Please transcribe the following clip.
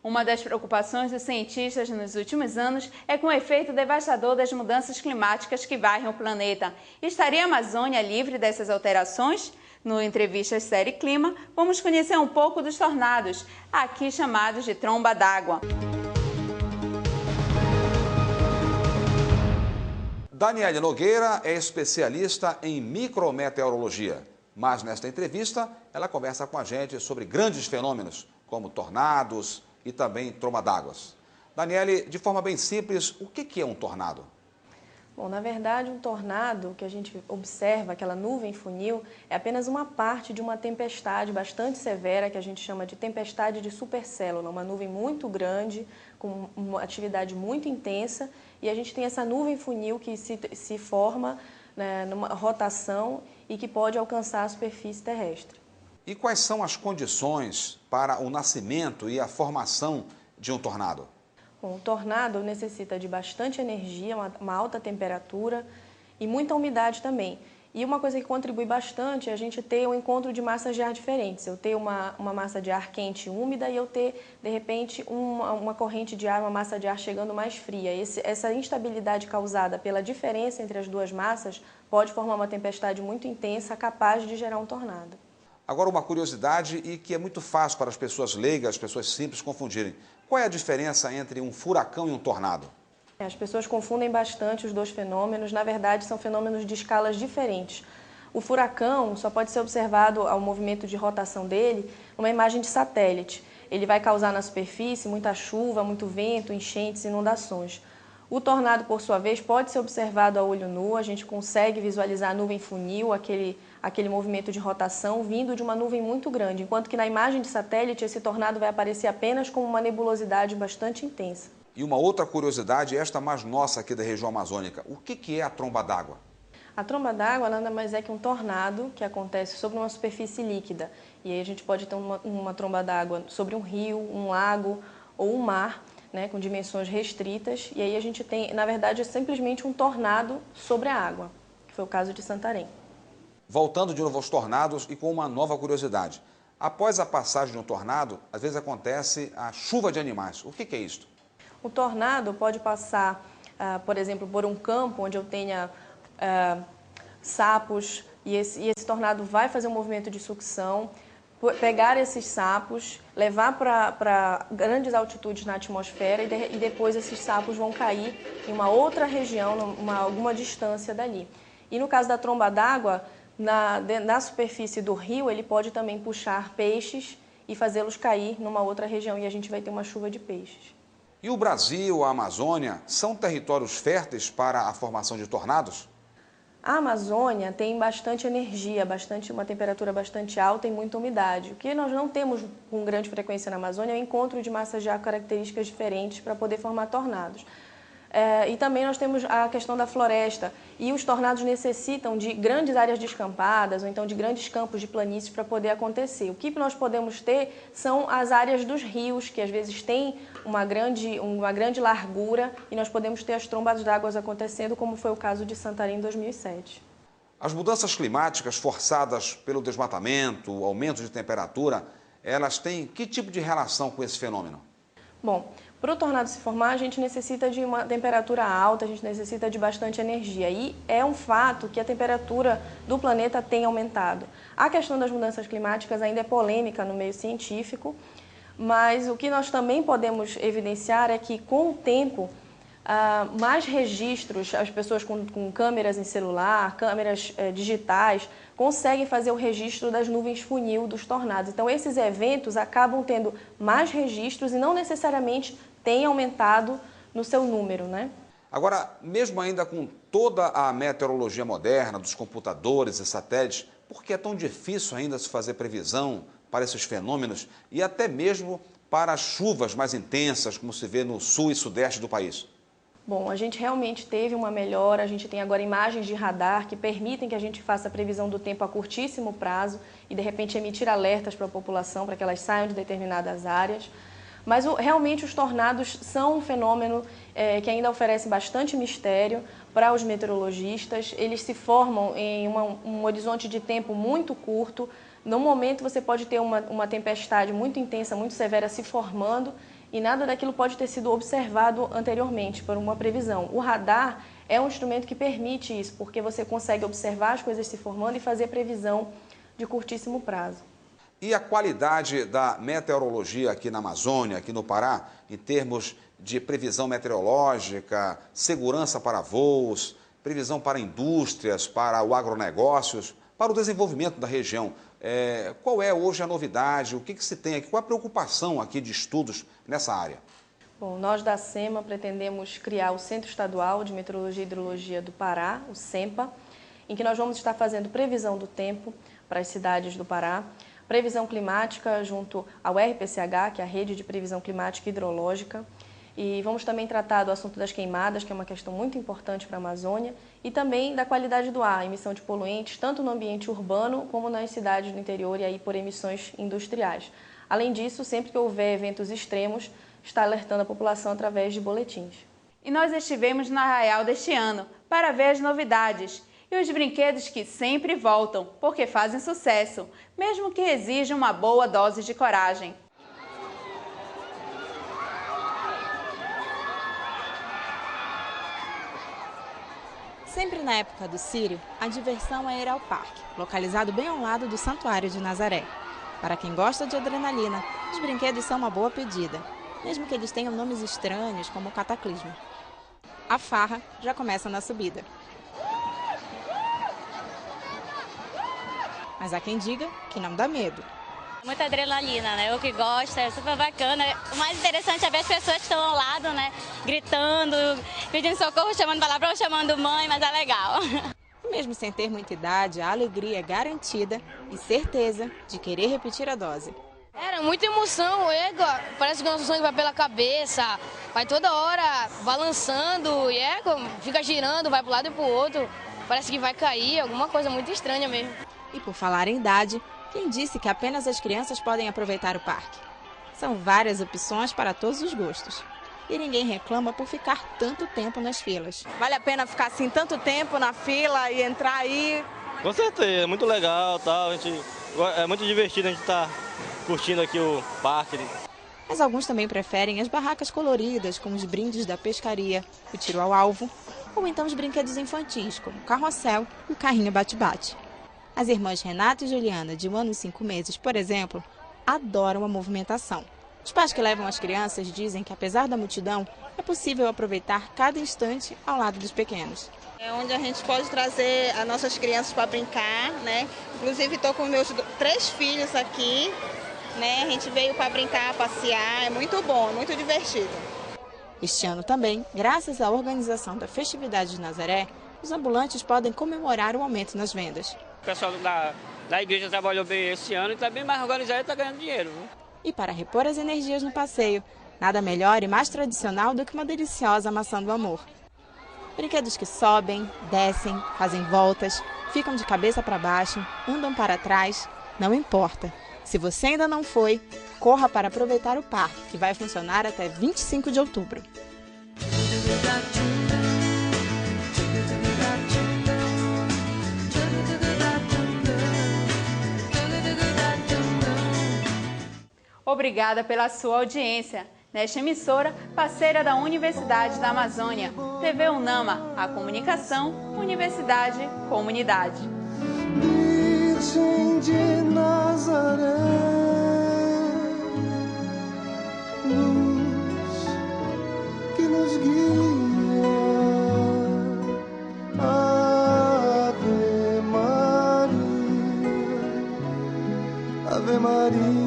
Uma das preocupações dos cientistas nos últimos anos é com o efeito devastador das mudanças climáticas que varrem o planeta. Estaria a Amazônia livre dessas alterações? No Entrevistas Série Clima, vamos conhecer um pouco dos tornados, aqui chamados de tromba d'água. Daniele Nogueira é especialista em micrometeorologia, mas nesta entrevista ela conversa com a gente sobre grandes fenômenos, como tornados e também tromba d'água. Daniele, de forma bem simples, o que é um tornado? Bom, na verdade, um tornado que a gente observa, aquela nuvem funil, é apenas uma parte de uma tempestade bastante severa, que a gente chama de tempestade de supercélula, uma nuvem muito grande, com uma atividade muito intensa, e a gente tem essa nuvem funil que se forma, né, numa rotação e que pode alcançar a superfície terrestre. E quais são as condições para o nascimento e a formação de um tornado? Bom, o tornado necessita de bastante energia, uma alta temperatura e muita umidade também. E uma coisa que contribui bastante é a gente ter um encontro de massas de ar diferentes. Eu ter uma massa de ar quente e úmida e eu ter, de repente, uma corrente de ar, uma massa de ar chegando mais fria. Essa instabilidade causada pela diferença entre as duas massas pode formar uma tempestade muito intensa, capaz de gerar um tornado. Agora, uma curiosidade e que é muito fácil para as pessoas leigas, as pessoas simples confundirem. Qual é a diferença entre um furacão e um tornado? As pessoas confundem bastante os dois fenômenos, na verdade são fenômenos de escalas diferentes. O furacão só pode ser observado ao movimento de rotação dele numa imagem de satélite. Ele vai causar na superfície muita chuva, muito vento, enchentes, inundações. O tornado, por sua vez, pode ser observado a olho nu, a gente consegue visualizar a nuvem funil, aquele movimento de rotação vindo de uma nuvem muito grande, enquanto que na imagem de satélite esse tornado vai aparecer apenas como uma nebulosidade bastante intensa. E uma outra curiosidade, esta mais nossa aqui da região amazônica, o que é a tromba d'água? A tromba d'água nada mais é que um tornado que acontece sobre uma superfície líquida. E aí a gente pode ter uma tromba d'água sobre um rio, um lago ou um mar, né, com dimensões restritas, e aí a gente tem, na verdade, é simplesmente um tornado sobre a água, que foi o caso de Santarém. Voltando de novo aos tornados e com uma nova curiosidade. Após a passagem de um tornado, às vezes acontece a chuva de animais. O que é isto? O tornado pode passar, por exemplo, por um campo onde eu tenha sapos, e esse tornado vai fazer um movimento de sucção, pegar esses sapos, levar para grandes altitudes na atmosfera e depois esses sapos vão cair em uma outra região, alguma distância dali. E no caso da tromba d'água, na superfície do rio, ele pode também puxar peixes e fazê-los cair numa outra região e a gente vai ter uma chuva de peixes. E o Brasil, a Amazônia, são territórios férteis para a formação de tornados? A Amazônia tem bastante energia, uma temperatura bastante alta e muita umidade. O que nós não temos com grande frequência na Amazônia é o encontro de massas de ar com características diferentes para poder formar tornados. E também nós temos a questão da floresta, e os tornados necessitam de grandes áreas descampadas ou então de grandes campos de planícies para poder acontecer. O que nós podemos ter são as áreas dos rios, que às vezes têm uma grande largura, e nós podemos ter as trombas d'água acontecendo, como foi o caso de Santarém em 2007. As mudanças climáticas forçadas pelo desmatamento, o aumento de temperatura, elas têm que tipo de relação com esse fenômeno? Bom, para o tornado se formar, a gente necessita de uma temperatura alta, a gente necessita de bastante energia. E é um fato que a temperatura do planeta tem aumentado. A questão das mudanças climáticas ainda é polêmica no meio científico, mas o que nós também podemos evidenciar é que, com o tempo, mais registros, as pessoas com câmeras em celular, câmeras digitais, conseguem fazer o registro das nuvens funil dos tornados. Então, esses eventos acabam tendo mais registros e não necessariamente têm aumentado no seu número, né? Agora, mesmo ainda com toda a meteorologia moderna, dos computadores e satélites, por que é tão difícil ainda se fazer previsão para esses fenômenos e até mesmo para as chuvas mais intensas, como se vê no sul e sudeste do país? Bom, a gente realmente teve uma melhora, a gente tem agora imagens de radar que permitem que a gente faça a previsão do tempo a curtíssimo prazo e, de repente, emitir alertas para a população para que elas saiam de determinadas áreas. Mas realmente os tornados são um fenômeno que ainda oferece bastante mistério para os meteorologistas. Eles se formam em um horizonte de tempo muito curto. No momento você pode ter uma tempestade muito intensa, muito severa se formando e nada daquilo pode ter sido observado anteriormente por uma previsão. O radar é um instrumento que permite isso, porque você consegue observar as coisas se formando e fazer previsão de curtíssimo prazo. E a qualidade da meteorologia aqui na Amazônia, aqui no Pará, em termos de previsão meteorológica, segurança para voos, previsão para indústrias, para o agronegócios, para o desenvolvimento da região. Qual é hoje a novidade? O que se tem aqui? Qual a preocupação aqui de estudos nessa área? Bom, nós da SEMA pretendemos criar o Centro Estadual de Meteorologia e Hidrologia do Pará, o CEMPA, em que nós vamos estar fazendo previsão do tempo para as cidades do Pará, previsão climática junto ao RPCH, que é a Rede de Previsão Climática e Hidrológica, e vamos também tratar do assunto das queimadas, que é uma questão muito importante para a Amazônia, e também da qualidade do ar, emissão de poluentes, tanto no ambiente urbano como nas cidades do interior e aí por emissões industriais. Além disso, sempre que houver eventos extremos, está alertando a população através de boletins. E nós estivemos no Arraial deste ano para ver as novidades e os brinquedos que sempre voltam, porque fazem sucesso, mesmo que exijam uma boa dose de coragem. Sempre na época do Círio, a diversão é ir ao parque, localizado bem ao lado do Santuário de Nazaré. Para quem gosta de adrenalina, os brinquedos são uma boa pedida, mesmo que eles tenham nomes estranhos como o Cataclismo. A farra já começa na subida. Mas há quem diga que não dá medo. Muita adrenalina, né? Eu que gosto, é super bacana. O mais interessante é ver as pessoas que estão ao lado, né? Gritando, pedindo socorro, chamando palavrão, chamando mãe, mas é legal. Mesmo sem ter muita idade, a alegria é garantida e certeza de querer repetir a dose. Era muita emoção, parece que o nosso sangue vai pela cabeça, vai toda hora balançando, fica girando, vai para um lado e para o outro, parece que vai cair, alguma coisa muito estranha mesmo. E por falar em idade, quem disse que apenas as crianças podem aproveitar o parque? São várias opções para todos os gostos. E ninguém reclama por ficar tanto tempo nas filas. Vale a pena ficar assim tanto tempo na fila e entrar aí? Com certeza, é muito legal, tal, é muito divertido a gente estar curtindo aqui o parque. Mas alguns também preferem as barracas coloridas, com os brindes da pescaria, o tiro ao alvo, ou então os brinquedos infantis, como o carrossel e o carrinho bate-bate. As irmãs Renata e Juliana, de 1 ano e 5 meses, por exemplo, adoram a movimentação. Os pais que levam as crianças dizem que, apesar da multidão, é possível aproveitar cada instante ao lado dos pequenos. É onde a gente pode trazer as nossas crianças para brincar, né? Inclusive estou com meus 3 filhos aqui, né? A gente veio para brincar, passear, é muito bom, é muito divertido. Este ano também, graças à organização da festividade de Nazaré, os ambulantes podem comemorar o aumento nas vendas. O pessoal da igreja trabalhou bem esse ano e está bem mais organizado e está ganhando dinheiro, viu? E para repor as energias no passeio, nada melhor e mais tradicional do que uma deliciosa maçã do amor. Brinquedos que sobem, descem, fazem voltas, ficam de cabeça para baixo, andam para trás, não importa. Se você ainda não foi, corra para aproveitar o parque, que vai funcionar até 25 de outubro. Obrigada pela sua audiência. Nesta emissora, parceira da Universidade da Amazônia, TV UNAMA, a comunicação, universidade, comunidade. Virgem de Nazaré, luz que nos guia, Ave Maria, Ave Maria.